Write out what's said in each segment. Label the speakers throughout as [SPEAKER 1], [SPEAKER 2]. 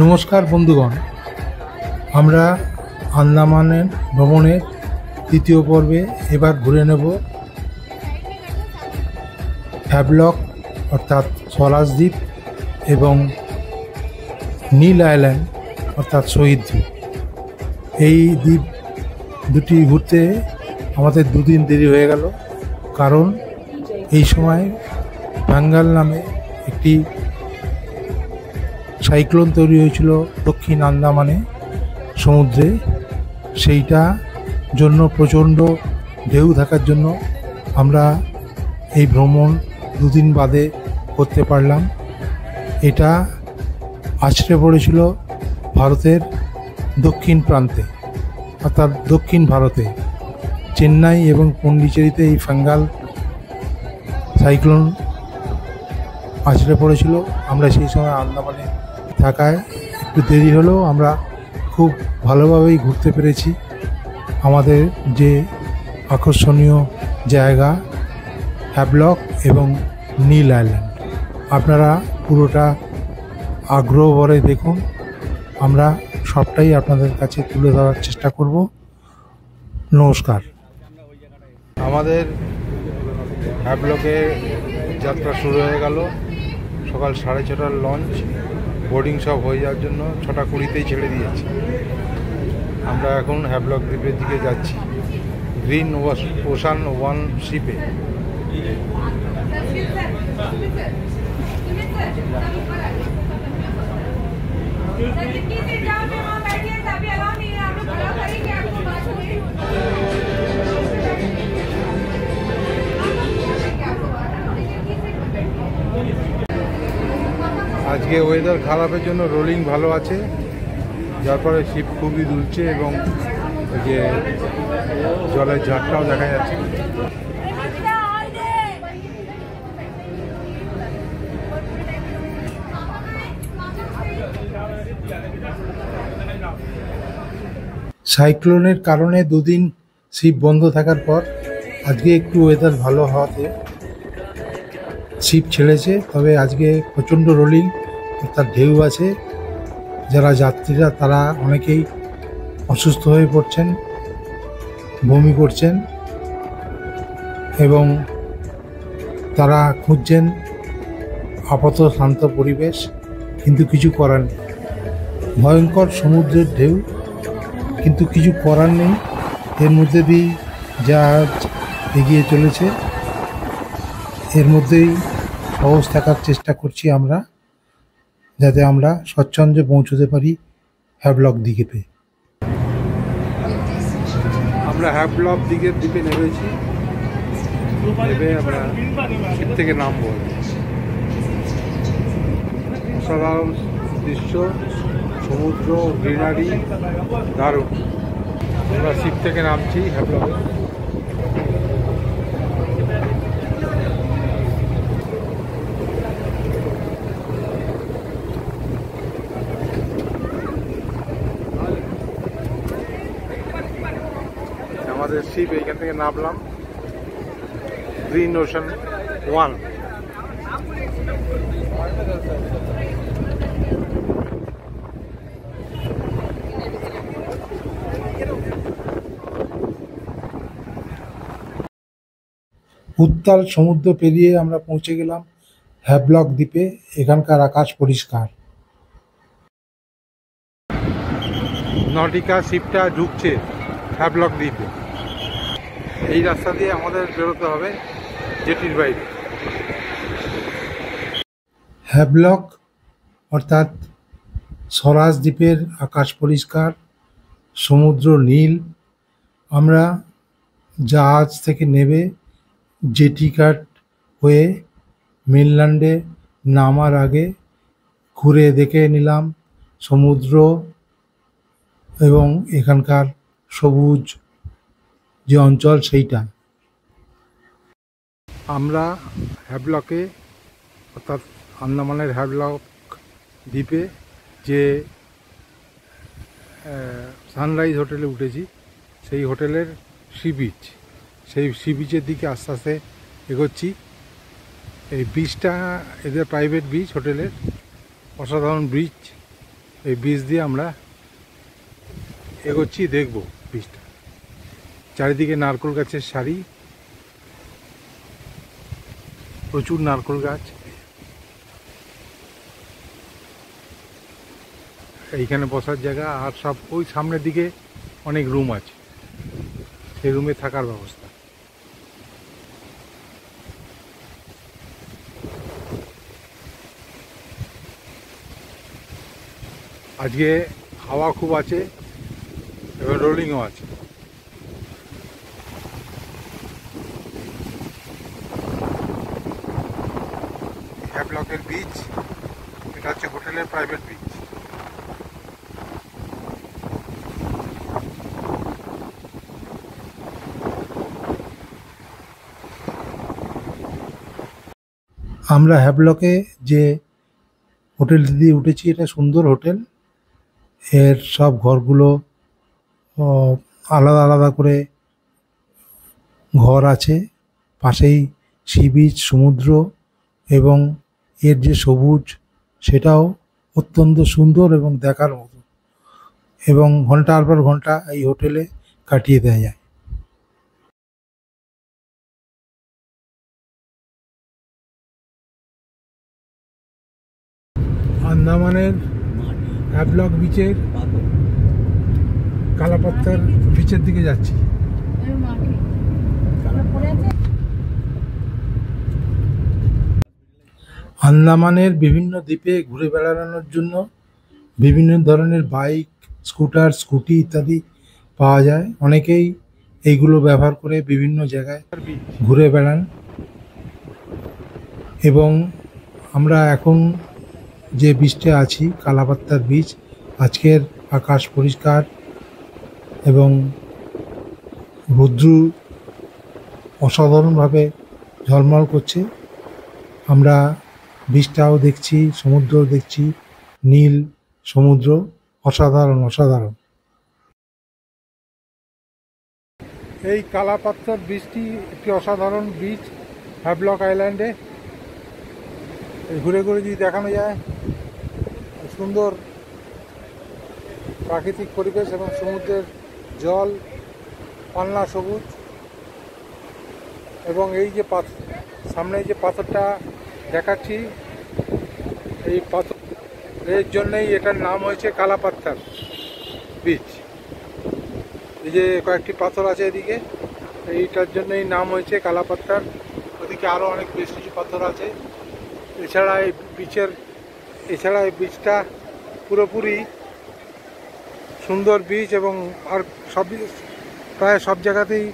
[SPEAKER 1] নমস্কার বন্ধুগণ, আমরা আন্দামানের ভ্রমণের তৃতীয় পর্বে এবার ঘুরে নেব হ্যাভলক অর্থাৎ স্বরাজ দ্বীপ এবং নীল আইল্যান্ড অর্থাৎ শহীদ দ্বীপ। এই দ্বীপ দুটি ঘুরতে আমাদের দুদিন দেরি হয়ে গেল, কারণ এই সময় বেঙ্গল নামে একটি সাইক্লোন তৈরি হয়েছিল দক্ষিণ আন্দামানে সমুদ্রে। সেইটা জন্য প্রচণ্ড ঢেউ থাকার জন্য আমরা এই ভ্রমণ দুদিন বাদে করতে পারলাম। এটা আছড়ে পড়েছিল ভারতের দক্ষিণ প্রান্তে অর্থাৎ দক্ষিণ ভারতে চেন্নাই এবং পন্ডিচেরিতে এই বেঙ্গল সাইক্লোন আছড়ে পড়েছিল। আমরা সেই সময় আন্দামানে থাকায় একটু দেরি হলেও আমরা খুব ভালোভাবেই ঘুরতে পেরেছি আমাদের যে আকর্ষণীয় জায়গা হ্যাভলক এবং নীল আইল্যান্ড। আপনারা পুরোটা আগ্রহ ভরে দেখুন, আমরা সবটাই আপনাদের কাছে তুলে ধরার চেষ্টা করব। নমস্কার। আমাদের হ্যাভলকে যাত্রা শুরু হয়ে গেল। সকাল 6:30টার লঞ্চ, বোর্ডিং সব হয়ে যাওয়ার জন্য 6:20তেই ছেড়ে দিয়েছি। আমরা এখন হ্যাভলক দ্বীপের দিকে যাচ্ছি গ্রিন ওশান 1 শিপে। আজকে ওয়েদার খারাপের জন্য রোলিং ভালো আছে, যার ফলে শিপ খুবই দুলছে এবং যে জলের ঝাঁকটাও দেখা যাচ্ছে। সাইক্লোনের কারণে দুদিন শিপ বন্ধ থাকার পর আজকে একটু ওয়েদার ভালো হওয়াতে শিপ ছেড়েছে। তবে আজকে প্রচণ্ড রোলিং অর্থাৎ ঢেউ আছে। যারা যাত্রীরা তারা অনেকেই অসুস্থ হয়ে পড়ছেন, বমি করছেন এবং তারা খুঁজছেন আপাতত শান্ত পরিবেশ, কিন্তু কিছু করার নেই। ভয়ঙ্কর সমুদ্রের ঢেউ, কিন্তু কিছু করার নেই। এর মধ্যে দিয়ে জাহাজ এগিয়ে চলেছে, এর মধ্যেই সহজ থাকার চেষ্টা করছি আমরা, যাতে আমরা স্বচ্ছন্দে পৌঁছতে পারি হ্যাভলক দ্বীপে। আমরা হ্যাভলক দ্বীপে নেমেছি, নেমে আমরা শিপ থেকে নামবো। অসাধারণ দৃশ্য, সমুদ্র, গ্রিনারি, দারুণ। আমরা শিপ থেকে নামছি হ্যাভলকে। আমাদের শিপ এইখান থেকে নামলাম গ্রিন ওশান 1। উত্তাল সমুদ্র পেরিয়ে আমরা পৌঁছে গেলাম হ্যাভলক দ্বীপে। এখানকার আকাশ পরিষ্কার। নটিকা শিপটা ঢুকছে হ্যাভলক দ্বীপে। এই রাস্তা দিয়ে আমাদের বেরোতে হবে জেটির বাইরে। হ্যাভলক অর্থাৎ স্বরাজ দ্বীপের আকাশ পরিষ্কার, সমুদ্র নীল। আমরা জাহাজ থেকে নেমে জেটি ঘাট হয়ে মেনল্যান্ডে নামার আগে ঘুরে দেখে নিলাম সমুদ্র এবং এখানকার সবুজ যে অঞ্চল সেইটা। আমরা হ্যাভলকে অর্থাৎ আন্দামানের হ্যাভলক দ্বীপে যে সানরাইজ হোটেলে উঠেছি, সেই হোটেলের সি বিচ, সেই সি বিচের দিকে আস্তে আস্তে এগোচ্ছি। এই বিচটা এদের প্রাইভেট বিচ হোটেলের, অসাধারণ ব্রিজ, এই বীজ দিয়ে আমরা এগোচ্ছি, দেখব বীজটা। চারিদিকে নারকেল গাছের সারি, প্রচুর নারকেল গাছ। এইখানে বসার জায়গা, আর সব ওই সামনের দিকে অনেক রুম আছে, সেই রুমে থাকার ব্যবস্থা। আজকে হাওয়া খুব আছে এবং রোলিংও আছে। হ্যাভলকের বিচ, এটা হচ্ছে হোটেলের প্রাইভেট বিচ। আমরা হ্যাভলকে যে হোটেল দিয়ে উঠেছি, এটা সুন্দর হোটেল। এর সব ঘরগুলো আলাদা আলাদা করে ঘর আছে, পাশেই সি বিচ, সমুদ্র, এবং এর যে সবুজ সেটাও অত্যন্ত সুন্দর এবং দেখার মতো, এবং ঘন্টার পর ঘন্টা এই হোটেলে কাটিয়ে দেওয়া যায়। আন্দামানের হ্যাভলক বিচের কালাপাত্তার বিচের দিকে যাচ্ছি। আন্দামানের বিভিন্ন দ্বীপে ঘুরে বেড়ানোর জন্য বিভিন্ন ধরনের বাইক, স্কুটার, স্কুটি ইত্যাদি পাওয়া যায়। অনেকেই এইগুলো ব্যবহার করে বিভিন্ন জায়গায় ঘুরে বেড়ান। এবং আমরা এখন যে বিচে আছি, কালাপাত্তার বিচ, আজকের আকাশ পরিষ্কার এবং রৌদ্র অসাধারণভাবে ঝলমল করছে। আমরা বিচটাও দেখছি, সমুদ্রও দেখছি, নীল সমুদ্র, অসাধারণ অসাধারণ। এই কালাপাত্তার বিচটি একটি অসাধারণ বিচ হ্যাভলক আইল্যান্ডে। ঘুরে ঘুরে যদি দেখানো যায়, সুন্দর প্রাকৃতিক পরিবেশ এবং সমুদ্রের জল পান্না সবুজ। এবং এই যে সামনে যে পাথরটা দেখাচ্ছি, এই পাথর এর জন্যই এটার নাম হয়েছে কালাপাত্তার বিচ। এই যে কয়েকটি পাথর আছে এদিকে, এইটার জন্যই নাম হয়েছে কালাপাত্তার। ওদিকে আরও অনেক বেশ কিছু পাথর আছে। এছাড়া এই বিচটা পুরোপুরি সুন্দর বিচ, এবং আর প্রায় সব জায়গাতেই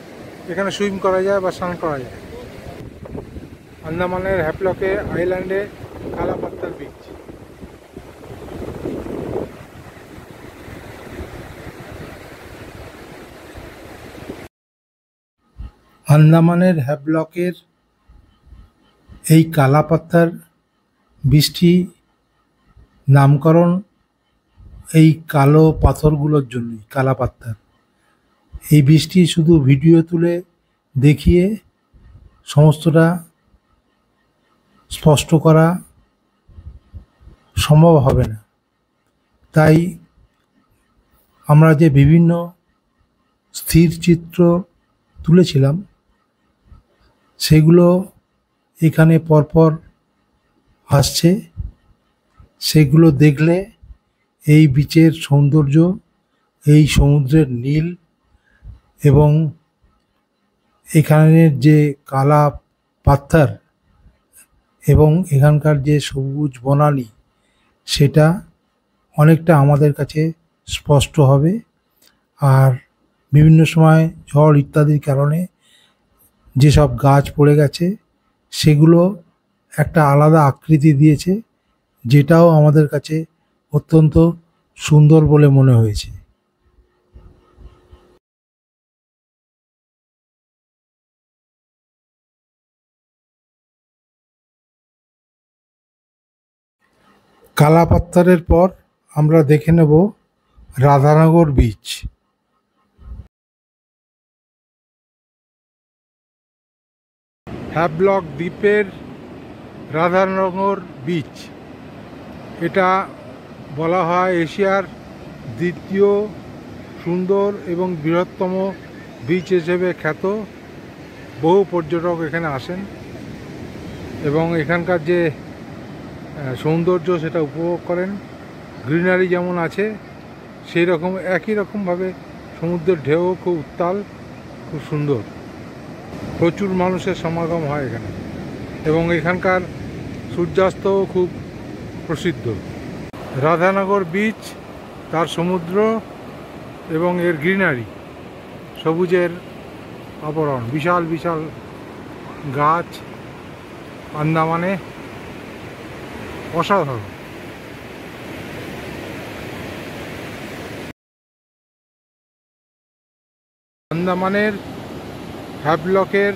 [SPEAKER 1] এখানে সুইম করা যায় বা স্নান করা যায়। আন্দামানের হ্যাভলকে আইল্যান্ডে কালাপাত্তার বিচ। আন্দামানের হ্যাভলকের এই কালাপাত্তার বীজটি নামকরণ এই কালো পাথরগুলোর জন্যই, কালাপাত্তার। এই বীজটি শুধু ভিডিও তুলে দেখিয়ে সমস্তটা স্পষ্ট করা সম্ভব হবে না। তাই আমরা যে বিভিন্ন স্থির চিত্র তুলেছিলাম, সেগুলো এখানে পরপর আসছে। সেগুলো দেখলে এই বিচের সৌন্দর্য, এই সমুদ্রের নীল, এবং এখানের যে কালা পাথর এবং এখানকার যে সবুজ বনানী, সেটা অনেকটা আমাদের কাছে স্পষ্ট হবে। আর বিভিন্ন সময় ঝড় ইত্যাদির কারণে যেসব গাছ পড়ে গেছে, সেগুলো একটা আলাদা আকৃতি দিয়েছে, যেটাও আমাদের কাছে অত্যন্ত সুন্দর বলে মনে হয়েছে। কালাপাত্তারের পর আমরা দেখে নেব রাধানগর বিচ। হ্যাভলক দ্বীপের রাধানগর বিচ, এটা বলা হয় এশিয়ার দ্বিতীয় সুন্দর এবং বৃহত্তম বিচ হিসেবে খ্যাত। বহু পর্যটক এখানে আসেন এবং এখানকার যে সৌন্দর্য সেটা উপভোগ করেন। গ্রিনারি যেমন আছে সেই রকম একই রকমভাবে সমুদ্রের ঢেউ খুব উত্তাল, খুব সুন্দর। প্রচুর মানুষের সমাগম হয় এখানে এবং এখানকার সূর্যাস্তও খুব প্রসিদ্ধ। রাধানগর বিচ, তার সমুদ্র এবং এর গ্রিনারি, সবুজের আবরণ, বিশাল বিশাল গাছ, আন্দামানে অসাধারণ। আন্দামানের হ্যাভলকের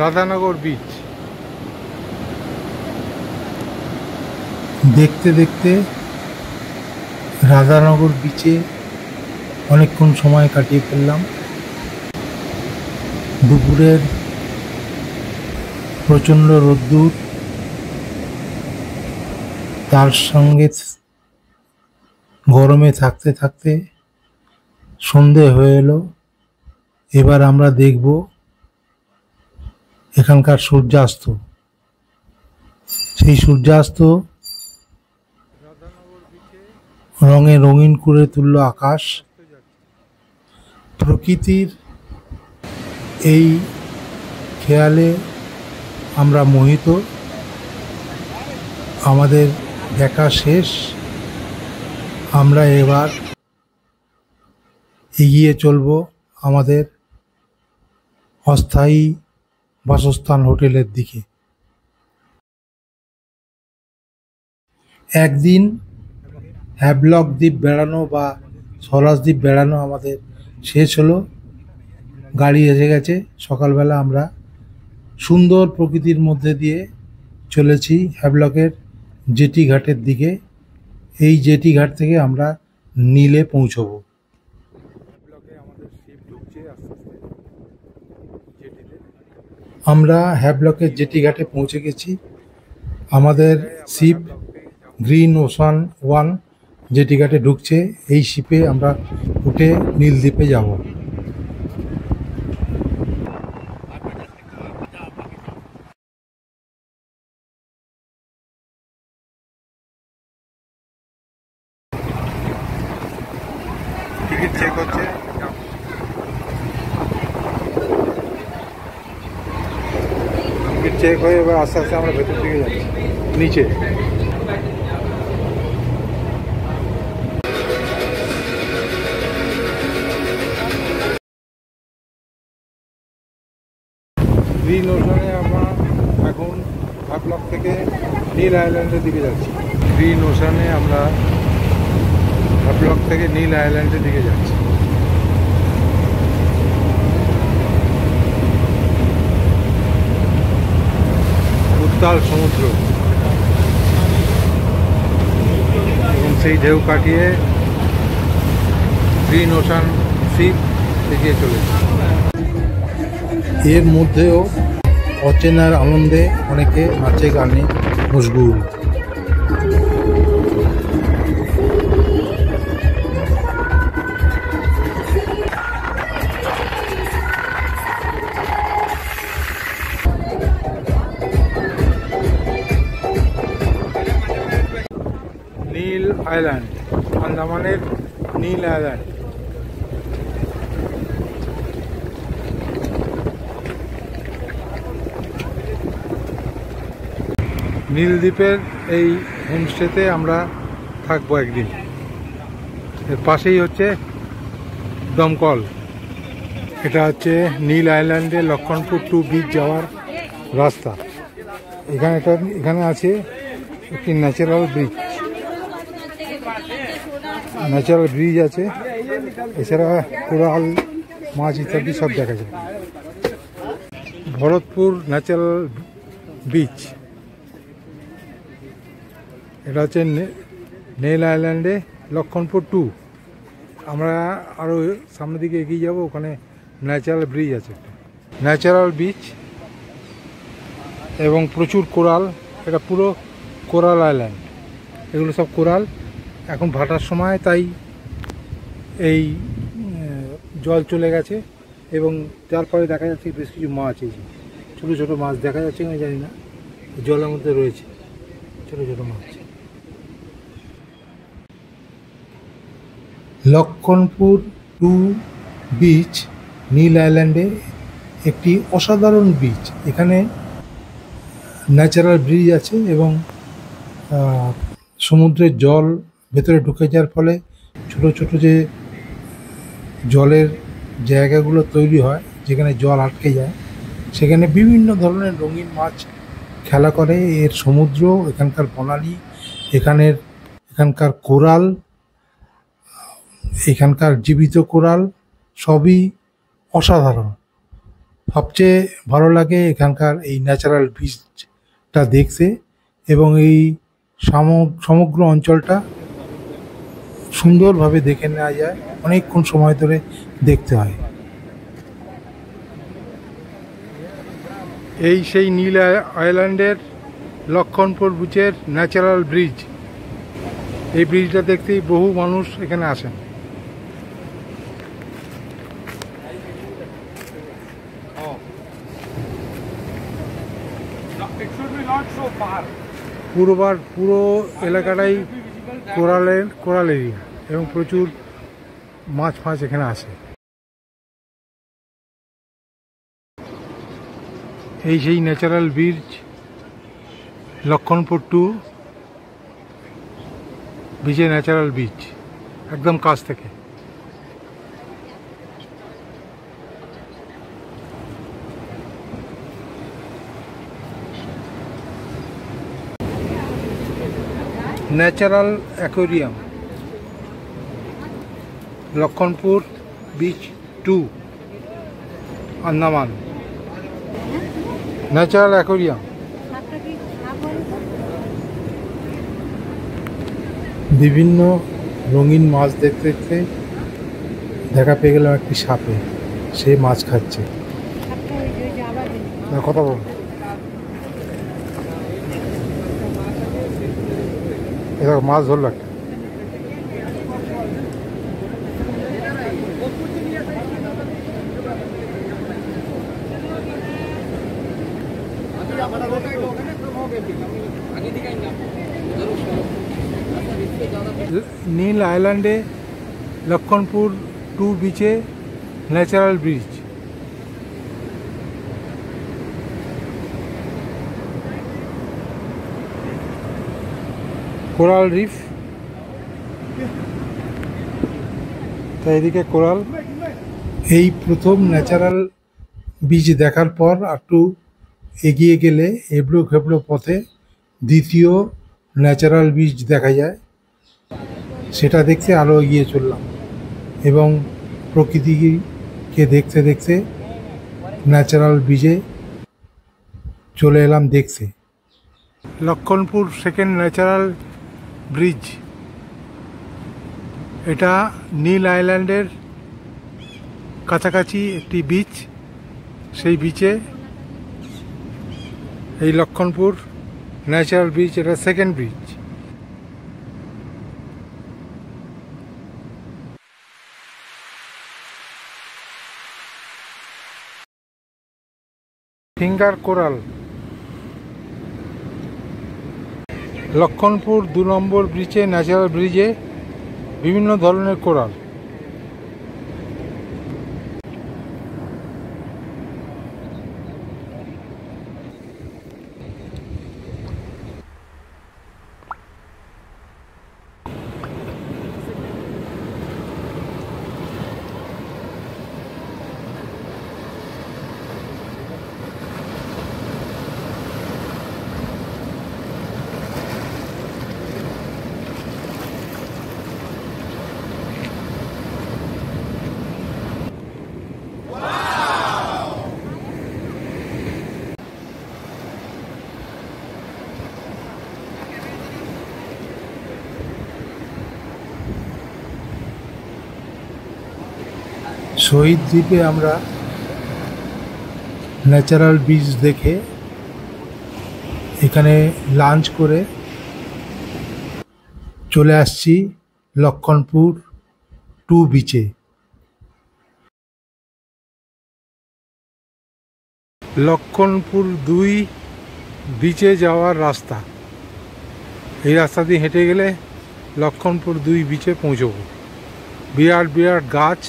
[SPEAKER 1] রাধানগর বিচ দেখতে দেখতে রাধানগর বিচে অনেকক্ষণ সময় কাটিয়ে ফেললাম। দুপুরের প্রচণ্ড রোদ্দুর, তার সঙ্গে গরমে থাকতে থাকতে সন্ধে হয়ে এলো। এবার আমরা দেখব এখানকার সূর্যাস্ত। সেই সূর্যাস্ত রঙে রঙিন করে তুলল আকাশ। প্রকৃতির এই খেয়ালে আমরা মোহিত। আমাদের দেখা শেষ। আমরা এবার এগিয়ে চলব আমাদের অস্থায়ী বাসস্থান হোটেলের দিকে। একদিন হ্যাভলক দ্বীপ বেড়ানো বা স্বরাজ দ্বীপ বেড়ানো আমাদের শেষ হলো। গাড়ি এসে গেছে। সকালবেলা আমরা সুন্দর প্রকৃতির মধ্যে দিয়ে চলেছি হ্যাভলকের জেটি ঘাটের দিকে। এই জেটি ঘাট থেকে আমরা নীলে পৌঁছবো। আমরা হ্যাভলকের জেটি ঘাটে পৌঁছে গেছি। আমাদের শিপ গ্রিন ওশান 1 জেটি ঘাটে ঢুকছে। এই শিপে আমরা উঠে নীল দ্বীপে যাব। টিকিট চেক হচ্ছে। টিকিট চেক হয়ে এবার আস্তে আস্তে আমরা ভেতর দিকে যাচ্ছি, নিচে। গ্রিন ওশানে আমরা এখন হ্যাভলক থেকে নীল আইল্যান্ডের দিকে যাচ্ছি। গ্রিন ওশানে আমরা হ্যাভলক থেকে নীল আইল্যান্ডের দিকে যাচ্ছি। উত্তাল সমুদ্র এবং সেই ঢেউ কাটিয়ে গ্রিন ওশান শিপ এগিয়ে চলেছে। এর মধ্যেও অচেনার আনন্দে অনেকে নাচে গানে মশগুল। নীল আইল্যান্ড, আন্দামানের নীল আইল্যান্ড। নীল দ্বীপের এই হোমস্টেতে আমরা থাকবো একদিন। এর পাশেই হচ্ছে দমকল। এটা হচ্ছে নীল আইল্যান্ডে লক্ষণপুর টু বিচ যাওয়ার রাস্তা। এখানে আছে একটি ন্যাচারাল ব্রিজ। ন্যাচারাল ব্রিজ আছে, এছাড়া কোরাল মাছ ইত্যাদি সব দেখা যায়। ভরতপুর ন্যাচারাল বিচ, এটা হচ্ছে নীল আইল্যান্ডে লক্ষণপুর 2। আমরা আরও সামনের দিকে এগিয়ে যাব, ওখানে ন্যাচারাল ব্রিজ আছে, ন্যাচারাল বিচ এবং প্রচুর কোরাল। এটা পুরো কোরাল আইল্যান্ড। এগুলো সব কোরাল। এখন ভাটার সময়, তাই এই জল চলে গেছে এবং যার ফলে দেখা যাচ্ছে বেশ কিছু মাছ, এই যে ছোটো ছোটো মাছ দেখা যাচ্ছে আমি জানি না, জলের মধ্যে রয়েছে ছোটো ছোটো মাছ। লক্ষণপুর টু বিচ নীল আইল্যান্ডে একটি অসাধারণ বিচ। এখানে ন্যাচারাল ব্রিজ আছে এবং সমুদ্রের জল ভেতরে ঢুকে যাওয়ার ফলে ছোট ছোট যে জলের জায়গাগুলো তৈরি হয়, যেখানে জল আটকে যায়, সেখানে বিভিন্ন ধরনের রঙিন মাছ খেলা করে। এর সমুদ্র, এখানকার বনানী, এখানকার কোরাল, এখানকার জীবিত কোরাল সবই অসাধারণ। সবচেয়ে ভালো লাগে এখানকার এই ন্যাচারাল বিচটা দেখতে এবং এই সমগ্র অঞ্চলটা সুন্দরভাবে দেখে নেওয়া যায়, অনেকক্ষণ সময় ধরে দেখতে হয়। এই সেই নীল আইল্যান্ডের লক্ষণপুর বিচের ন্যাচারাল ব্রিজ। এই ব্রিজটা দেখতেই বহু মানুষ এখানে আসেন। পুরো এলাকাটাই কোরাল এরিয়া এবং প্রচুর মাছ এখানে আসে। এই সেই ন্যাচারাল ব্রিজ লক্ষণপুর টু বিচে, ন্যাচারাল বিচ একদম কাছ থেকে। Natural aquarium Laxmanpur beach two, Andaman. Natural aquarium. বিভিন্ন রঙিন মাছ দেখতে দেখতে দেখা পেয়ে গেলাম একটি সাপে, সে মাছ খাচ্ছে। কথা বল, এরকম মাছ ধরল একটা। নীল আইল্যান্ডে লক্ষণপুর টু বিচে ন্যাচারাল ব্রিজ। কোরাল রিফ, তাই এদিকে কোরাল। এই প্রথম ন্যাচারাল বিচ দেখার পর একটু এগিয়ে গেলে এবড়ো খেবড়ো পথে দ্বিতীয় ন্যাচারাল বিচ দেখা যায়, সেটা দেখতে আরও এগিয়ে চললাম এবং প্রকৃতিকে দেখতে দেখতে ন্যাচারাল বিচে চলে এলাম দেখতে। লক্ষণপুর সেকেন্ড ন্যাচারাল ব্রিজ, এটা নীল আইল্যান্ডের কাছাকাছি একটি বিচ। সেই বিচে এই লক্ষণপুর ন্যাচারাল ব্রিজ, এটা second bridge. Finger coral Lakshmanpur 2 নম্বর ব্রিজে, ন্যাচারাল ব্রিজে বিভিন্ন ধরনের কোরাল। শহীদ দ্বীপে আমরা ন্যাচারাল বিচ দেখে এখানে লাঞ্চ করে চলে আসছি লক্ষণপুর 2 বিচে। লক্ষণপুর 2 বিচে যাওয়ার রাস্তা, এই রাস্তা দিয়ে হেঁটে গেলে লক্ষণপুর 2 বিচে পৌঁছব। বিরাট বিরাট গাছ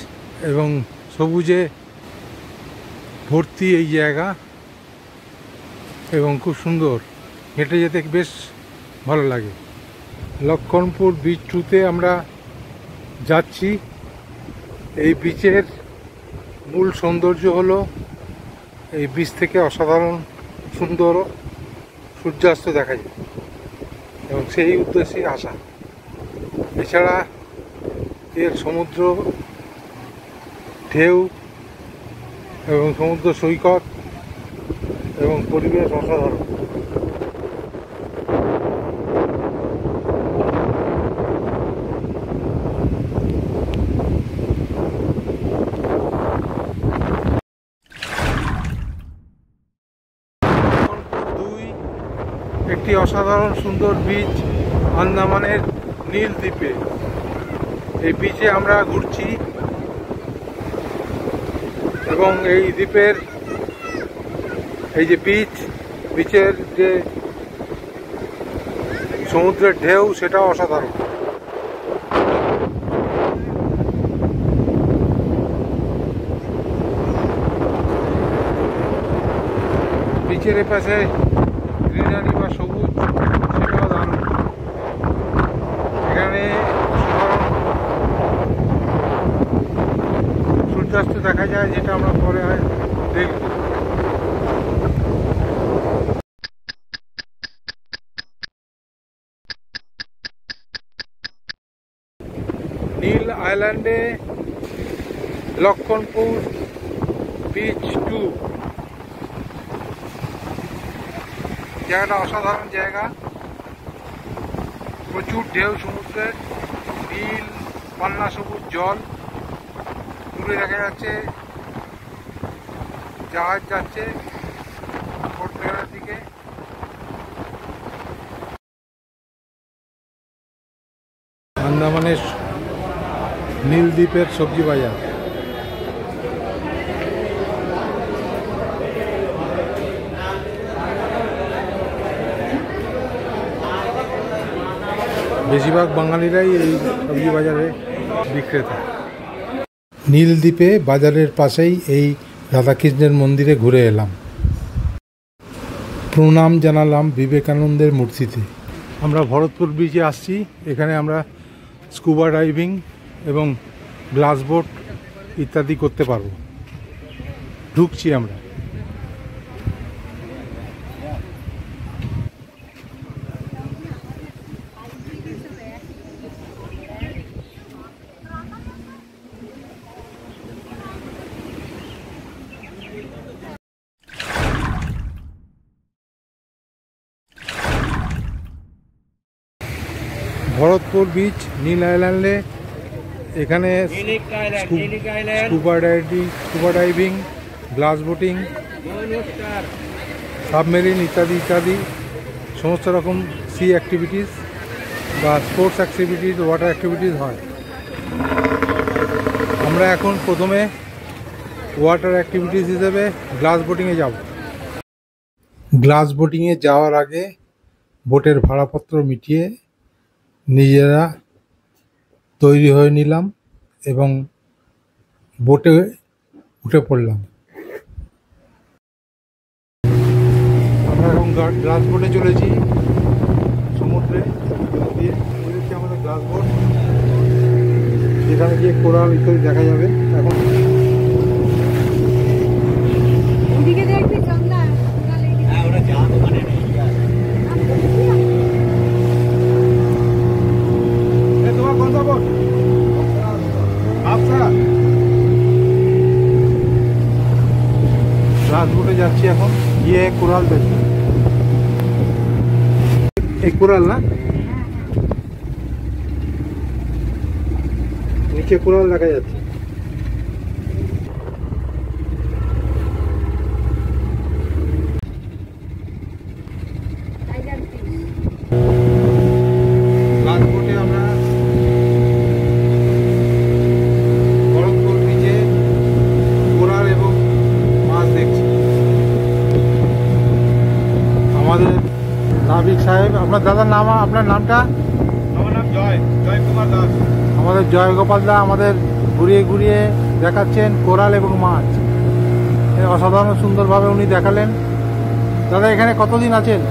[SPEAKER 1] এবং সবুজে ভর্তি এই জায়গা এবং খুব সুন্দর, হেঁটে যেতে বেশ ভালো লাগে। লক্ষণপুর বিচ 2তে আমরা যাচ্ছি। এই বিচের মূল সৌন্দর্য হলো এই বিচ থেকে অসাধারণ সুন্দর সূর্যাস্ত দেখা যায় এবং সেই উদ্দেশ্যেই আসা। এছাড়া এর সমুদ্র ঢেউ এবং সমুদ্র সৈকত এবং পরিবেশ অসাধারণ। একটি অসাধারণ সুন্দর বিচ আন্দামানের নীল দ্বীপে। এই বিচে আমরা ঘুরছি এবং এই দ্বীপের এই যে বিচের যে সমুদ্রের ঢেউ সেটা অসাধারণ। বিচের এপাশে গ্রিনারি বা সবুজ, সেটাও দারুণ। এখানে অসাধারণ সূর্যাস্ত দেখা যায়, যেটা আমরা পরে দেখব। নীল আইল্যান্ডে লক্ষণপুর বিচ 2 জায়গাটা অসাধারণ জায়গা। প্রচুর ঢেউ সমুদ্রের, নীল পান্না সবুজ জল, দূরে দেখা যাচ্ছে জাহাজ যাচ্ছে পোর্ট ব্লেয়ারের দিকে। আন্দামানের নীলদ্বীপের সবজি বাজার। বেশিরভাগ বাঙালিরাই এই সবজি বাজারে বিক্রেতা। নীলদ্বীপে বাজারের পাশেই এই রাধাকৃষ্ণের মন্দিরে ঘুরে এলাম, প্রণাম জানালাম বিবেকানন্দের মূর্তিতে। আমরা ভরতপুর বিচে আসছি। এখানে আমরা স্কুবা ডাইভিং এবং গ্লাস বোট ইত্যাদি করতে পারবো। ঢুকছি আমরা। ভরতপুর বিচ নীল আইল্যান্ডে এখানে scuba diving, glass boating, submarine ইত্যাদি ইত্যাদি সমস্ত রকম সি অ্যাক্টিভিটিস বা স্পোর্টস অ্যাক্টিভিটিস, ওয়াটার অ্যাক্টিভিটিস হয়। আমরা এখন প্রথমে ওয়াটার অ্যাক্টিভিটিস হিসেবে গ্লাস বোটিংয়ে যাব। গ্লাস বোটিংয়ে যাওয়ার আগে বোটের ভাড়াপত্র মিটিয়ে নিজেরা তৈরি হয়ে নিলাম এবং বোটে উঠে পড়লাম। আমরা এখন গ্লাস বোটে চলেছি সমুদ্রে দিয়ে। আমাদের গ্লাস বোট, যেখানে গিয়ে কোরাল ইত্যাদি দেখা যাবে। এখন গ্লাস বোটে যাচ্ছি, এখন গিয়ে কোরাল দেখি। এই কোরাল না, নিচে কোরাল দেখা যাচ্ছে। গ্লাস বোটে আমরা সাদিক সাহেব, আপনার দাদার নাম, আপনার নামটা?
[SPEAKER 2] আমার নাম জয় কুমার দাস।
[SPEAKER 1] আমাদের জয় গোপাল দা আমাদের ঘুরিয়ে ঘুরিয়ে দেখাচ্ছেন কোরাল এবং মাছ। অসাধারণ সুন্দরভাবে উনি দেখালেন। দাদা এখানে কতদিন আছেন?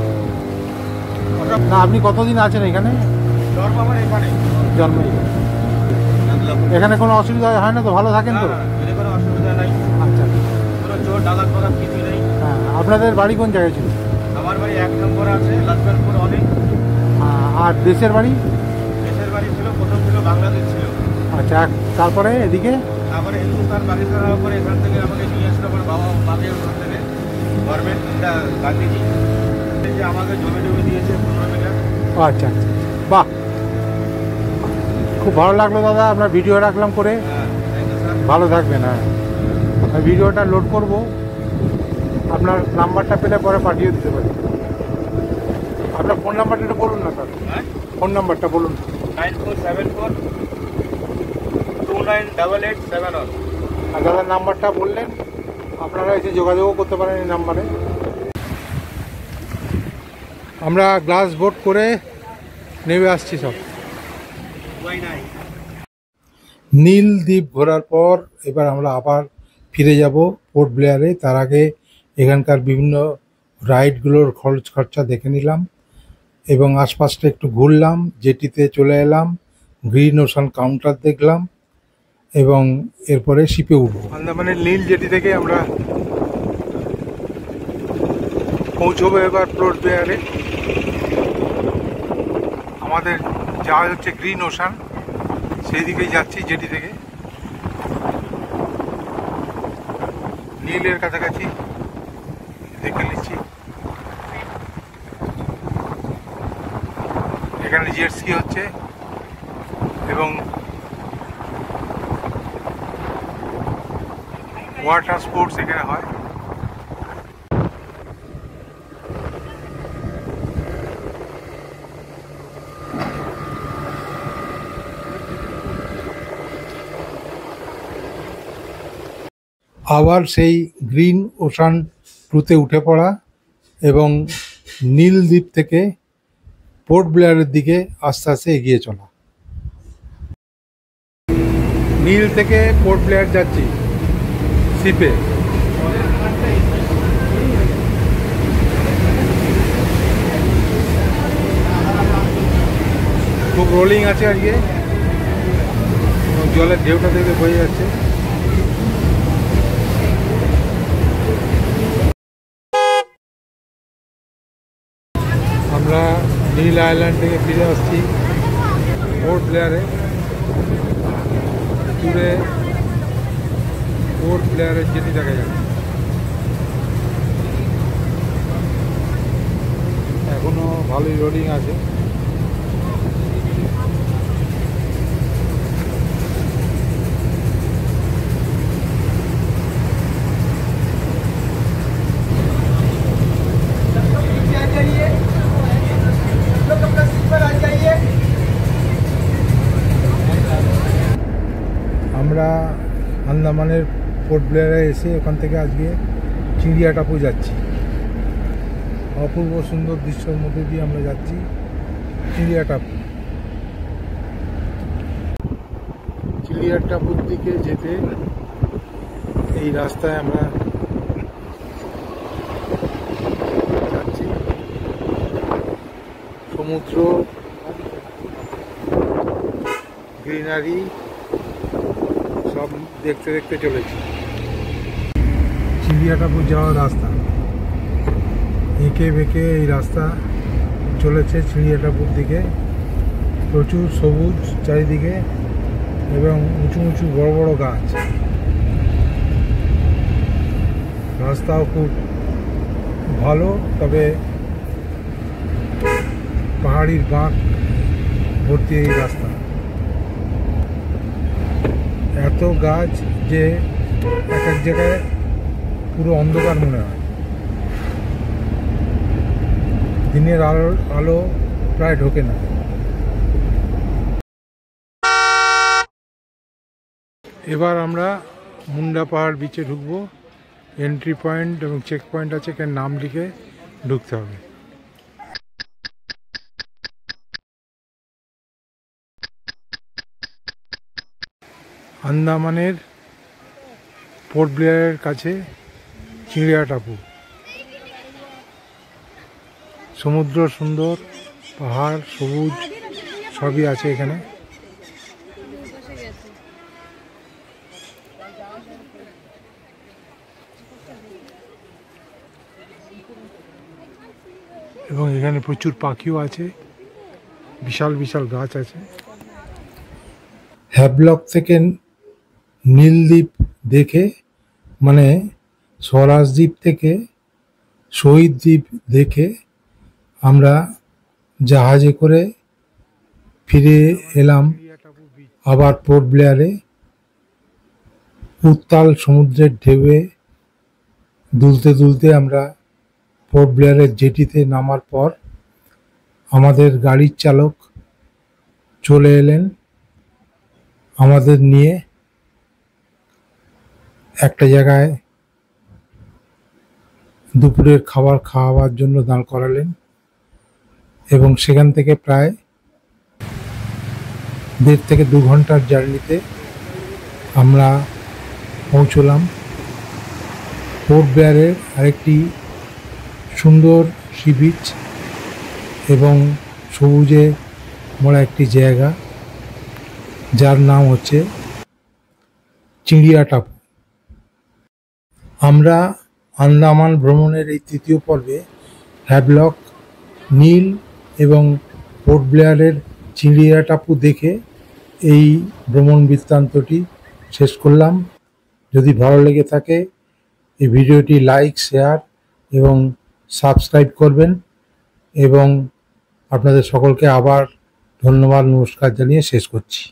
[SPEAKER 1] না, আপনি কতদিন আছেন এখানে? জন্ম এখানে কোনো অসুবিধা হয় না তো? ভালো থাকেন তো?
[SPEAKER 2] কোনো অসুবিধা নাই।
[SPEAKER 1] আচ্ছা,
[SPEAKER 2] কোনো চোর ডাকাত ফাকাত কিছু নেই।
[SPEAKER 1] হ্যাঁ, আপনাদের বাড়ি কোন জায়গায় ছিল?
[SPEAKER 2] আমার বাড়ি 1 নম্বরে আছে, লাজবানপুর অনেক।
[SPEAKER 1] আর দেশের বাড়ি?
[SPEAKER 2] দেশের বাড়ি ছিল, প্রথম ছিল বাংলাদেশ ছিল।
[SPEAKER 1] আচ্ছা, তারপরে এদিকে?
[SPEAKER 2] তারপরে হিন্দুস্তান পাকিস্তান হওয়ার পরে এখান থেকে আমাকে নিয়ে আসলো আমার বাবা মাকে, ওখান থেকে গভর্নমেন্ট গান্ধীজি যে আমাকে জমি দিয়েছে 15 বিঘা।
[SPEAKER 1] আচ্ছা আচ্ছা, বাহ, খুব ভালো লাগলো দাদা, আপনার ভিডিও রাখলাম করে।
[SPEAKER 2] হ্যাঁ, থ্যাংক ইউ স্যার।
[SPEAKER 1] ভালো থাকবেন। হ্যাঁ, আমি ভিডিওটা লোড করব, আপনার নাম্বারটা পেলে পরে পাঠিয়ে দিতে পারি। আপনার ফোন নাম্বারটা একটু বলুন না স্যার।
[SPEAKER 2] হ্যাঁ,
[SPEAKER 1] ফোন নাম্বারটা বলুন।
[SPEAKER 2] 9474298871।
[SPEAKER 1] আর দাদার নাম্বারটা বললেন, আপনারা এসে যোগাযোগও করতে পারেন এই নাম্বারে। আমরা গ্লাস বোট করে নেমে আসছি সব। নীল দ্বীপ ঘোরার পর এবার আমরা আবার ফিরে যাব পোর্ট ব্লেয়ারে। তার আগে এখানকার বিভিন্ন রাইডগুলোর খরচ খরচা দেখে নিলাম এবং আশপাশটা একটু ঘুরলাম, জেটিতে চলে এলাম, গ্রিন ওশান কাউন্টার দেখলাম এবং এরপরে শিপে উঠব। আন্দামানের নীল জেটি থেকে আমরা পৌঁছবো এবার পোর্ট ব্লেয়ারে। আমাদের যাওয়া হচ্ছে গ্রিন ওশান, সেই দিকেই যাচ্ছি জেটি থেকে। নীলের কাছাকাছি দেখে নিচ্ছি। এখানে জেট স্কি হচ্ছে এবং ওয়াটার স্পোর্টস এখানে হয়। আবার সেই গ্রিন ওশান ট্যুতে উঠে পড়া এবং নীল দ্বীপ থেকে পোর্ট ব্লেয়ারের দিকে আস্তে আস্তে এগিয়ে চলা। নীল থেকে পোর্ট ব্লেয়ার যাচ্ছি শিপে। খুব রোলিং আছে আজকে, জলের ঢেউটা থেকে বয়ে যাচ্ছে। আমরা নীল আইল্যান্ড থেকে ফিরে আসছি পোর্ট ব্লেয়ারে। দূরে পোর্ট ব্লেয়ারের জেটি দেখা যাচ্ছে। এখনো ভালোই রোলিং আছে। আমরা আন্দামানের পোর্ট ব্লেয়ারে এসে ওখান থেকে আজকে চিড়িয়া টাপু যাচ্ছি। অপূর্ব সুন্দর দৃশ্যের মধ্যে দিয়ে আমরা যাচ্ছি চিড়িয়া টাপু। চিড়িয়া টাপুর দিকে যেতে এই রাস্তায় আমরা যাচ্ছি। সমুদ্র, গ্রিনারি সব দেখতে দেখতে চলেছি। চিড়িয়া টাপুর যাওয়ার রাস্তা, এঁকে বেঁকে এই রাস্তা চলেছে চিড়িয়া টাপুর দিকে। প্রচুর সবুজ চারিদিকে এবং উঁচু উঁচু বড় বড় গাছ। রাস্তাও খুব ভালো, তবে পাহাড়ির বাঁক ভর্তি এই রাস্তা। এত গাছ যে এক এক জায়গায় পুরো অন্ধকার মনে হয়। দিনের আলো প্রায় ঢোকে না। এবার আমরা মুন্ডা পাহাড় বিচে ঢুকবো। এন্ট্রি পয়েন্ট এবং চেক পয়েন্ট আছে, এখানে নাম লিখে ঢুকতে হবে। আন্দামানের পোর্ট ব্লেয়ারের কাছে চিড়িয়া টাপু। সমুদ্র সুন্দর, পাহাড় সবুজ সবই আছে এখানে। এবং এখানে প্রচুর পাখিও আছে, বিশাল বিশাল গাছ আছে। হ্যাভলক থেকে নীলদ্বীপ দেখে, মানে স্বরাজ দ্বীপ থেকে শহীদ দ্বীপ দেখে আমরা জাহাজে করে ফিরে এলাম আবার পোর্ট ব্লেয়ারে। উত্তাল সমুদ্রের ঢেউয়ে দুলতে দুলতে আমরা পোর্ট ব্লেয়ারের জেটিতে নামার পর আমাদের গাড়ির চালক চলে এলেন আমাদের নিয়ে একটা জায়গায় দুপুরের খাবার খাওয়াবার জন্য দাঁড় করালেন এবং সেখান থেকে প্রায় 1.5 থেকে 2 ঘন্টার জার্নিতে আমরা পৌঁছলাম পোর্ট ব্লেয়ারের আরেকটি সুন্দর সি বিচ এবং সবুজে মোড়া একটি জায়গা, যার নাম হচ্ছে চিড়িয়া টাপু। আমরা আন্দামান ভ্রমণের এই 3য় পর্বে হ্যাভলক, নীল এবং পোর্ট ব্লেয়ারের চিড়িয়া টাপু দেখে এই ভ্রমণ বৃত্তান্তটি শেষ করলাম। যদি ভালো লেগে থাকে এই ভিডিওটি লাইক, শেয়ার এবং সাবস্ক্রাইব করবেন এবং আপনাদের সকলকে আবার ধন্যবাদ, নমস্কার জানিয়ে শেষ করছি।